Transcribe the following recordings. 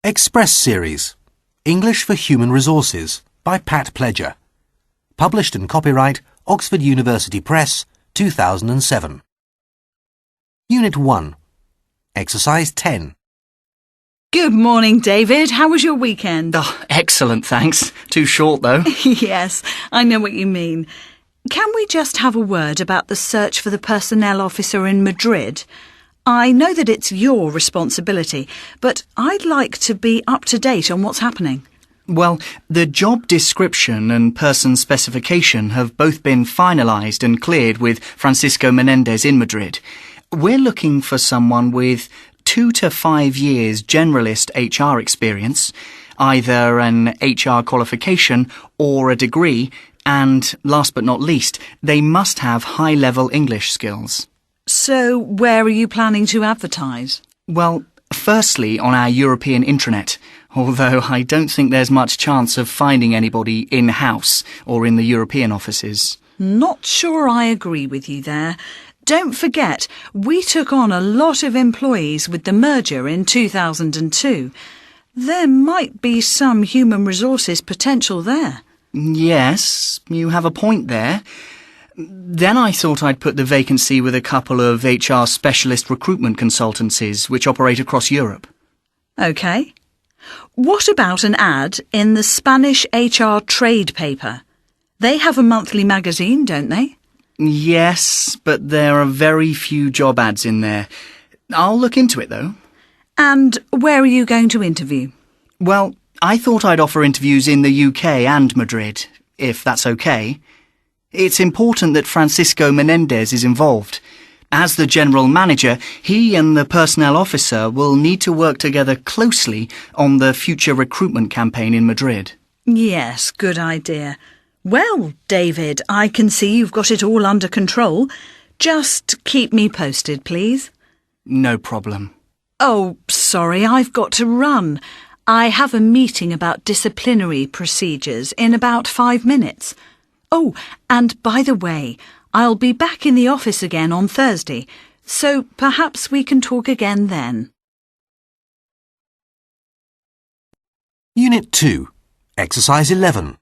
Express Series, English for Human Resources by Pat Pledger. Published and copyright Oxford University Press, 2007. Unit 1. Exercise 10. Good morning, David. How was your weekend? Oh, excellent, thanks. Too short, though. Yes, I know what you mean. Can we just have a word about the search for the personnel officer in Madrid? I know that it's your responsibility, but I'd like to be up to date on what's happening. Well, the job description and person specification have both been finalised and cleared with Francisco Menendez in Madrid. We're looking for someone with 2 to 5 years generalist HR experience, either an HR qualification or a degree, and last but not least, they must have high-level English skills. So, where are you planning to advertise? Well, firstly on our European intranet, although I don't think there's much chance of finding anybody in-house or in the European offices. Not sure I agree with you there. Don't forget, we took on a lot of employees with the merger in 2002. There might be some human resources potential there. Yes, you have a point there. Then I thought I'd put the vacancy with a couple of HR specialist recruitment consultancies which operate across Europe. OK. What about an ad in the Spanish HR trade paper? They have a monthly magazine, don't they? Yes, but there are very few job ads in there. I'll look into it, though. And where are you going to interview? Well, I thought I'd offer interviews in the UK and Madrid, if that's OK. It's important that Francisco Menendez is involved. As the general manager, he and the personnel officer will need to work together closely on the future recruitment campaign in Madrid. Yes, good idea. Well, David, I can see you've got it all under control. Just keep me posted, please. No problem. Oh, sorry, I've got to run. I have a meeting about disciplinary procedures in about 5 minutes. Oh, and by the way, I'll be back in the office again on Thursday, so perhaps we can talk again then. Unit 2. Exercise 11.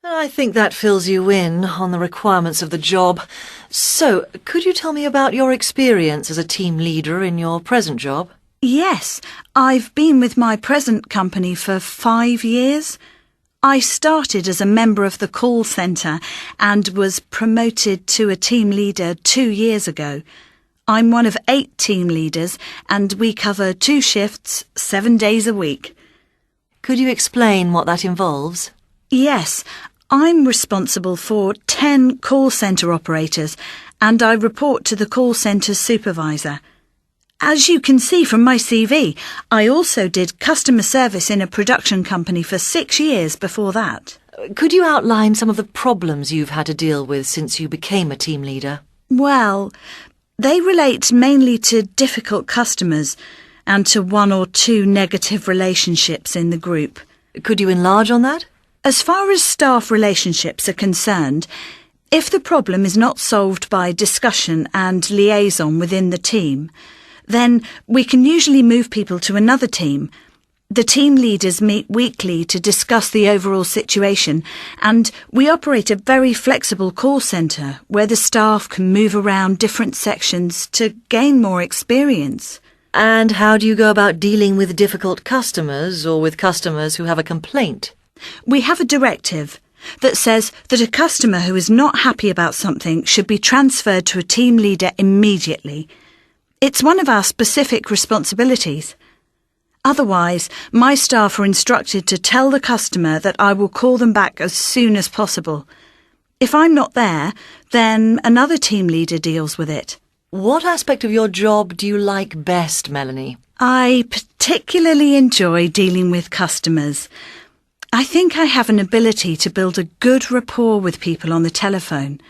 I think that fills you in on the requirements of the job. So, could you tell me about your experience as a team leader in your present job? Yes, I've been with my present company for 5 years. I started as a member of the call centre and was promoted to a team leader 2 years ago. I'm one of 8 team leaders and we cover 2 shifts, 7 days a week. Could you explain what that involves? Yes, I'm responsible for 10 call centre operators and I report to the call centre supervisor. As you can see from my CV, I also did customer service in a production company for 6 years before that. Could you outline some of the problems you've had to deal with since you became a team leader? Well, they relate mainly to difficult customers and to 1 or 2 negative relationships in the group. Could you enlarge on that? As far as staff relationships are concerned, if the problem is not solved by discussion and liaison within the team, then we can usually move people to another team. The team leaders meet weekly to discuss the overall situation, and we operate a very flexible call centre where the staff can move around different sections to gain more experience. And how do you go about dealing with difficult customers or with customers who have a complaint? We have a directive that says that a customer who is not happy about something should be transferred to a team leader immediately. It's one of our specific responsibilities. Otherwise, my staff are instructed to tell the customer that I will call them back as soon as possible. If I'm not there, then another team leader deals with it. What aspect of your job do you like best, Melanie? I particularly enjoy dealing with customers. I think I have an ability to build a good rapport with people on the telephone,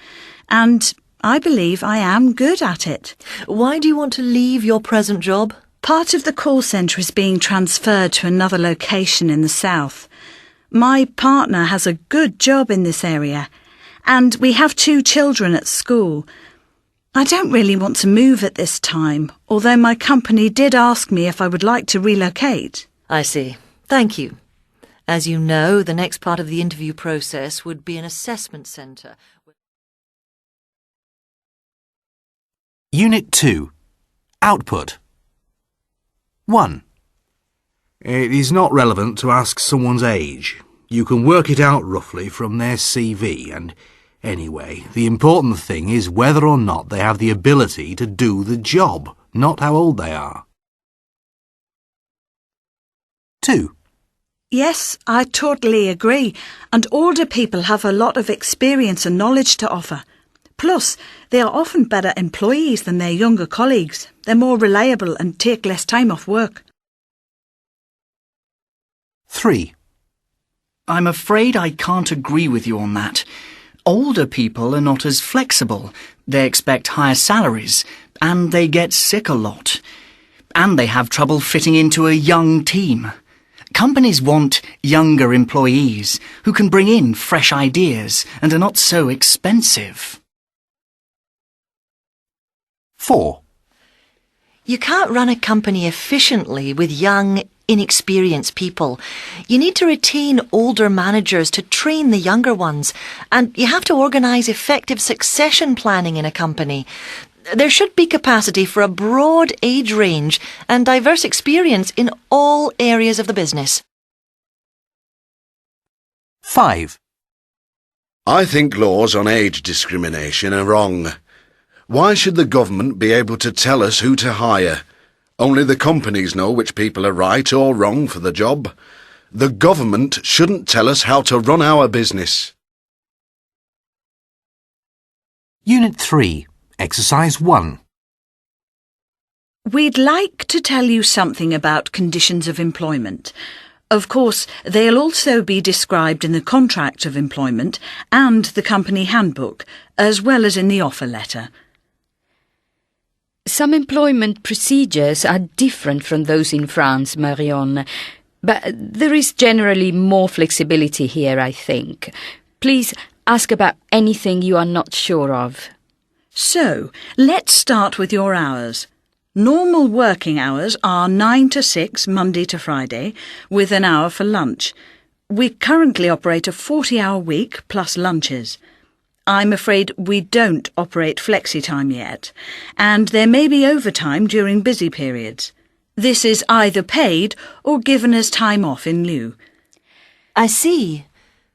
and I believe I am good at it. Why do you want to leave your present job? Part of the call centre is being transferred to another location in the south. My partner has a good job in this area, and we have 2 children at school. I don't really want to move at this time, although my company did ask me if I would like to relocate. I see. Thank you. As you know, the next part of the interview process would be an assessment centre. Unit 2. Output. 1. It is not relevant to ask someone's age. You can work it out roughly from their CV, and anyway, the important thing is whether or not they have the ability to do the job, not how old they are. 2. Yes, I totally agree, and older people have a lot of experience and knowledge to offer. Plus, they are often better employees than their younger colleagues. They're more reliable and take less time off work. 3. I'm afraid I can't agree with you on that. Older people are not as flexible. They expect higher salaries, and they get sick a lot. And they have trouble fitting into a young team. Companies want younger employees who can bring in fresh ideas and are not so expensive. 4. You can't run a company efficiently with young, inexperienced people. You need to retain older managers to train the younger ones, and you have to organise effective succession planning in a company. There should be capacity for a broad age range and diverse experience in all areas of the business. 5. I think laws on age discrimination are wrong. Why should the government be able to tell us who to hire? Only the companies know which people are right or wrong for the job. The government shouldn't tell us how to run our business. Unit 3. Exercise 1. We'd like to tell you something about conditions of employment. Of course, they'll also be described in the contract of employment and the company handbook, as well as in the offer letter. Some employment procedures are different from those in France, Marion, but there is generally more flexibility here, I think. Please ask about anything you are not sure of. So, let's start with your hours. Normal working hours are 9 to 6, Monday to Friday, with an hour for lunch. We currently operate a 40-hour week plus lunches. I'm afraid we don't operate flexi-time yet, and there may be overtime during busy periods. This is either paid or given as time off in lieu. I see.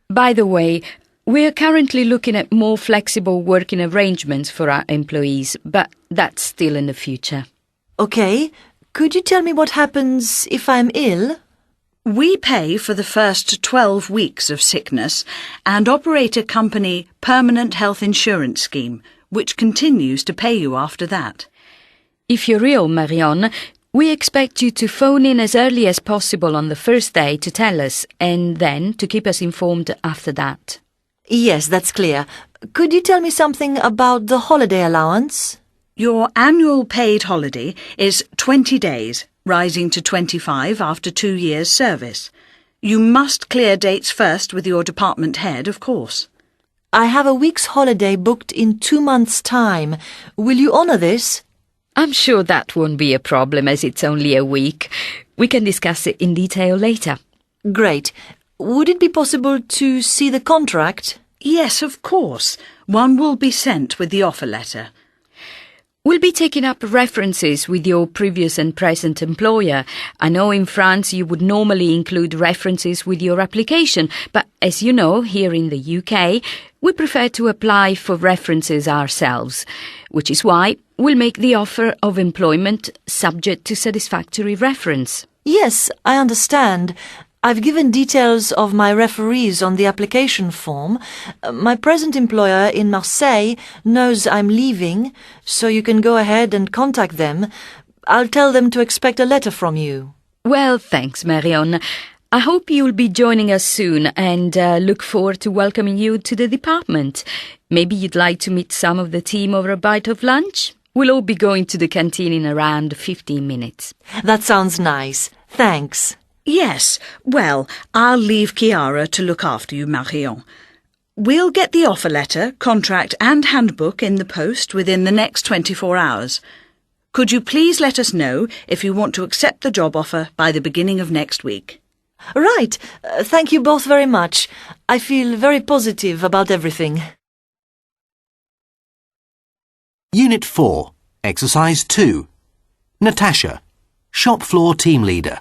By the way, we are currently looking at more flexible working arrangements for our employees, but that's still in the future. OK, could you tell me what happens if I'm ill? We pay for the first 12 weeks of sickness and operate a company permanent health insurance scheme, which continues to pay you after that. If you're ill, Marion, we expect you to phone in as early as possible on the first day to tell us, and then to keep us informed after that. Yes, that's clear. Could you tell me something about the holiday allowance? Your annual paid holiday is 20 days, rising to 25 after 2 years' service. You must clear dates first with your department head, of course. I have a week's holiday booked in 2 months' time. Will you honour this? I'm sure that won't be a problem, as it's only a week. We can discuss it in detail later. Great. Would it be possible to see the contract? Yes, of course. One will be sent with the offer letter. We'll be taking up references with your previous and present employer. I know in France you would normally include references with your application, but as you know, here in the UK, we prefer to apply for references ourselves, which is why we'll make the offer of employment subject to satisfactory reference. Yes, I understand. I've given details of my referees on the application form. My present employer in Marseille knows I'm leaving, so you can go ahead and contact them. I'll tell them to expect a letter from you. Well, thanks, Marion. I hope you'll be joining us soon and look forward to welcoming you to the department. Maybe you'd like to meet some of the team over a bite of lunch? We'll all be going to the canteen in around 15 minutes. That sounds nice. Thanks. Yes, well, I'll leave Chiara to look after you, Marion. We'll get the offer letter, contract and handbook in the post within the next 24 hours. Could you please let us know if you want to accept the job offer by the beginning of next week? Right. Thank you both very much. I feel very positive about everything. Unit 4, Exercise 2. Natasha, shop floor team leader.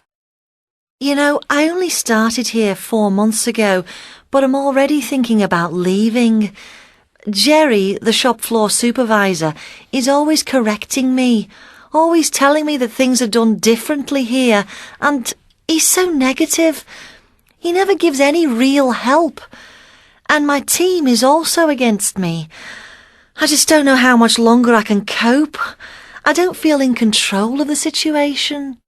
You know, I only started here 4 months ago, but I'm already thinking about leaving. Jerry, the shop floor supervisor, is always correcting me, always telling me that things are done differently here, and he's so negative. He never gives any real help. And my team is also against me. I just don't know how much longer I can cope. I don't feel in control of the situation.